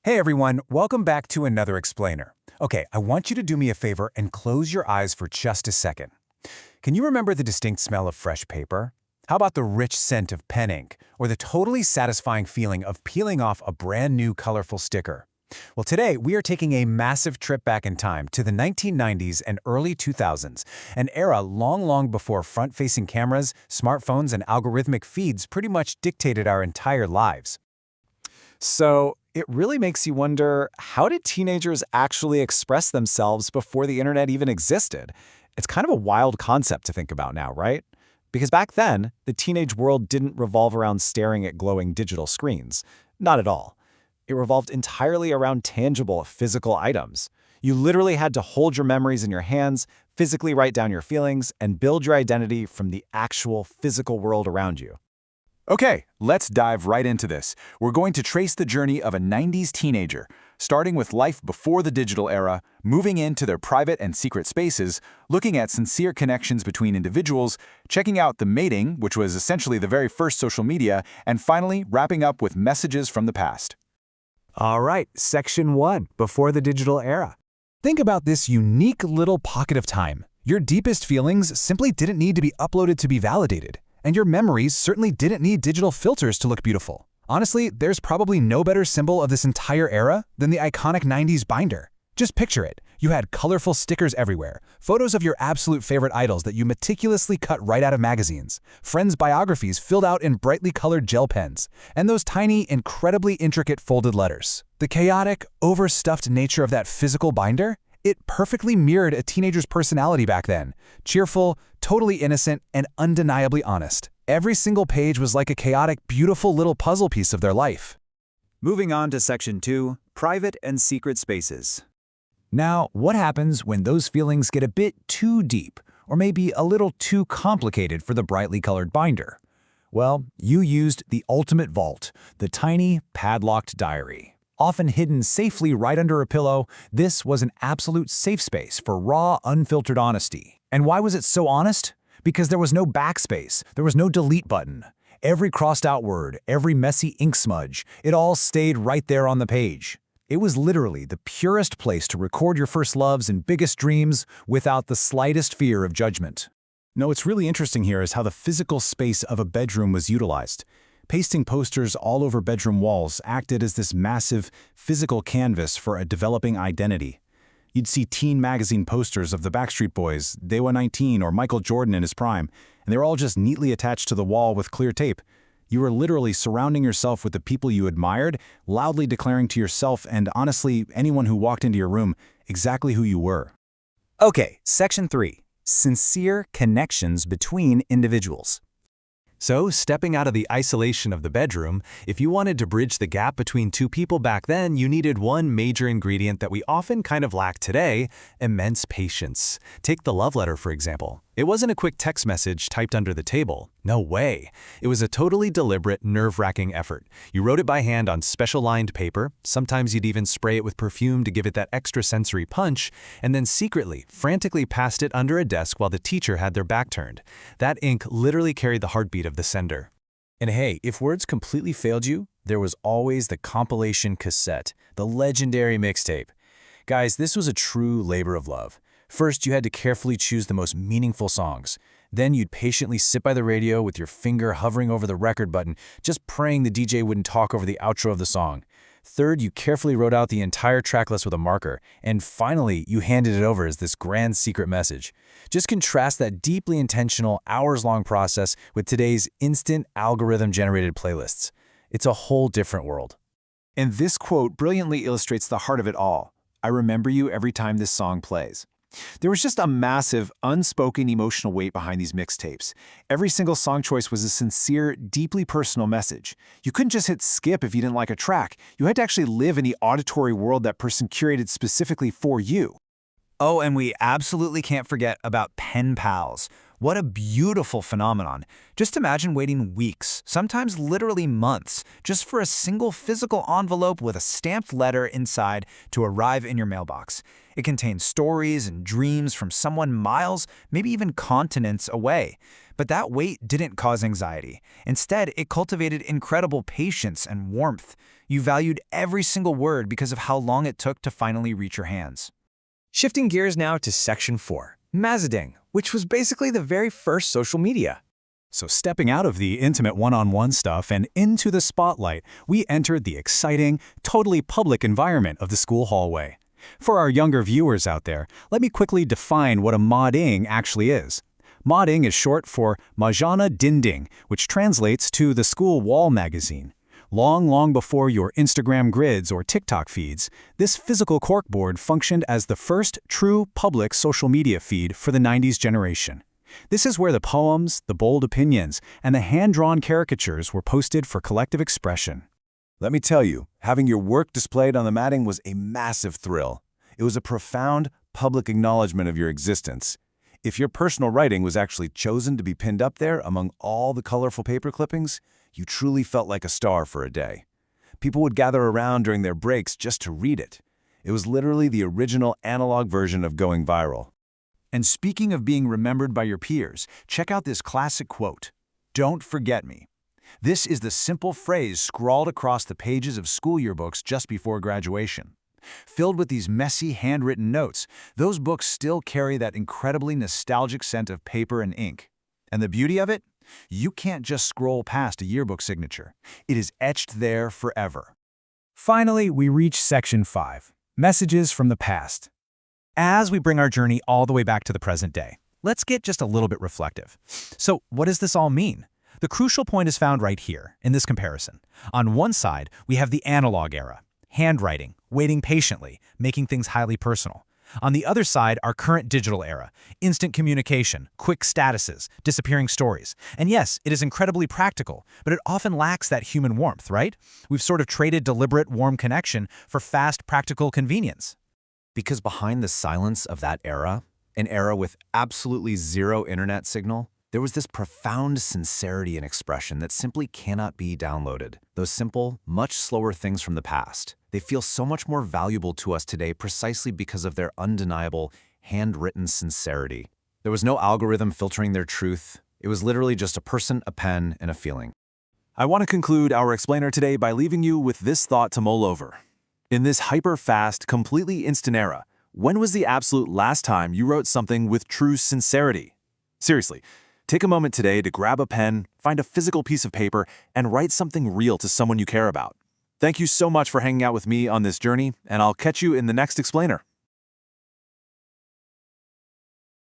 Hey everyone, welcome back to another explainer. Okay, I want you to do me a favor and close your eyes for just a second. Can you remember the distinct smell of fresh paper? How about the rich scent of pen ink, or the totally satisfying feeling of peeling off a brand new colorful sticker? Well, today we are taking a massive trip back in time to the 1990s and early 2000s, an era long before front-facing cameras, smartphones, and algorithmic feeds pretty much dictated our entire lives. So it really makes you wonder, how did teenagers actually express themselves before the internet even existed? It's kind of a wild concept to think about now, right? Because back then, the teenage world didn't revolve around staring at glowing digital screens. Not at all. It revolved entirely around tangible, physical items. You literally had to hold your memories in your hands, physically write down your feelings, and build your identity from the actual physical world around you. Okay, let's dive right into this. We're going to trace the journey of a 90s teenager, starting with life before the digital era, moving into their private and secret spaces, looking at sincere connections between individuals, checking out the mating, which was essentially the very first social media, and finally wrapping up with messages from the past. All right, Section 1, Before the Digital Era. Think about this unique little pocket of time. Your deepest feelings simply didn't need to be uploaded to be validated. And your memories certainly didn't need digital filters to look beautiful. Honestly, there's probably no better symbol of this entire era than the iconic 90s binder. Just picture it. You had colorful stickers everywhere, photos of your absolute favorite idols that you meticulously cut right out of magazines, friends' biographies filled out in brightly colored gel pens, and those tiny, incredibly intricate folded letters. The chaotic, overstuffed nature of that physical binder, it perfectly mirrored a teenager's personality back then. Cheerful, totally innocent, and undeniably honest. Every single page was like a chaotic, beautiful little puzzle piece of their life. Moving on to Section 2, Private and Secret Spaces. Now, what happens when those feelings get a bit too deep, or maybe a little too complicated for the brightly colored binder? Well, you used the ultimate vault, the tiny, padlocked diary. Often hidden safely right under a pillow, this was an absolute safe space for raw, unfiltered honesty. And why was it so honest? Because there was no backspace, there was no delete button. Every crossed-out word, every messy ink smudge, it all stayed right there on the page. It was literally the purest place to record your first loves and biggest dreams without the slightest fear of judgment. Now, what's really interesting here is how the physical space of a bedroom was utilized. Pasting posters all over bedroom walls acted as this massive physical canvas for a developing identity. You'd see teen magazine posters of the Backstreet Boys, They Were 19, or Michael Jordan in his prime, and they were all just neatly attached to the wall with clear tape. You were literally surrounding yourself with the people you admired, loudly declaring to yourself and, honestly, anyone who walked into your room, exactly who you were. Okay, Section 3, Sincere Connections Between Individuals. So, stepping out of the isolation of the bedroom, if you wanted to bridge the gap between two people back then, you needed one major ingredient that we often kind of lack today: immense patience. Take the love letter, for example. It wasn't a quick text message typed under the table. No way. It was a totally deliberate, nerve-wracking effort. You wrote it by hand on special lined paper, sometimes you'd even spray it with perfume to give it that extra sensory punch, and then secretly, frantically passed it under a desk while the teacher had their back turned. That ink literally carried the heartbeat of the sender. And hey, if words completely failed you, there was always the compilation cassette, the legendary mixtape. Guys, this was a true labor of love. First, you had to carefully choose the most meaningful songs. Then you'd patiently sit by the radio with your finger hovering over the record button, just praying the DJ wouldn't talk over the outro of the song. Third, you carefully wrote out the entire track list with a marker. And finally, you handed it over as this grand secret message. Just contrast that deeply intentional, hours-long process with today's instant algorithm-generated playlists. It's a whole different world. And this quote brilliantly illustrates the heart of it all. I remember you every time this song plays. There was just a massive, unspoken emotional weight behind these mixtapes. Every single song choice was a sincere, deeply personal message. You couldn't just hit skip if you didn't like a track. You had to actually live in the auditory world that person curated specifically for you. Oh, and we absolutely can't forget about pen pals. What a beautiful phenomenon. Just imagine waiting weeks, sometimes literally months, just for a single physical envelope with a stamped letter inside to arrive in your mailbox. It contains stories and dreams from someone miles, maybe even continents away. But that wait didn't cause anxiety. Instead, it cultivated incredible patience and warmth. You valued every single word because of how long it took to finally reach your hands. Shifting gears now to Section 4, messaging, which was basically the very first social media. So stepping out of the intimate one-on-one stuff and into the spotlight, we entered the exciting, totally public environment of the school hallway. For our younger viewers out there, let me quickly define what a modding actually is. Modding is short for Majana Dinding, which translates to the school wall magazine. Long before your Instagram grids or TikTok feeds, this physical corkboard functioned as the first true public social media feed for the 90s generation. This is where the poems, the bold opinions, and the hand-drawn caricatures were posted for collective expression. Let me tell you, having your work displayed on the matting was a massive thrill. It was a profound public acknowledgement of your existence. If your personal writing was actually chosen to be pinned up there among all the colorful paper clippings, you truly felt like a star for a day. People would gather around during their breaks just to read it. It was literally the original analog version of going viral. And speaking of being remembered by your peers, check out this classic quote, "Don't forget me." This is the simple phrase scrawled across the pages of school yearbooks just before graduation. Filled with these messy handwritten notes, those books still carry that incredibly nostalgic scent of paper and ink. And the beauty of it? You can't just scroll past a yearbook signature. It is etched there forever. Finally, we reach Section 5, messages from the past. As we bring our journey all the way back to the present day, let's get just a little bit reflective. So, what does this all mean? The crucial point is found right here, in this comparison. On one side, we have the analog era, handwriting, waiting patiently, making things highly personal. On the other side, our current digital era, instant communication, quick statuses, disappearing stories. And yes, it is incredibly practical, but it often lacks that human warmth, right? We've sort of traded deliberate, warm connection for fast, practical convenience. Because behind the silence of that era, an era with absolutely zero internet signal, there was this profound sincerity and expression that simply cannot be downloaded. Those simple, much slower things from the past, they feel so much more valuable to us today precisely because of their undeniable, handwritten sincerity. There was no algorithm filtering their truth. It was literally just a person, a pen, and a feeling. I want to conclude our explainer today by leaving you with this thought to mull over. In this hyper-fast, completely instant era, when was the absolute last time you wrote something with true sincerity? Seriously, take a moment today to grab a pen, find a physical piece of paper, and write something real to someone you care about. Thank you so much for hanging out with me on this journey, and I'll catch you in the next explainer.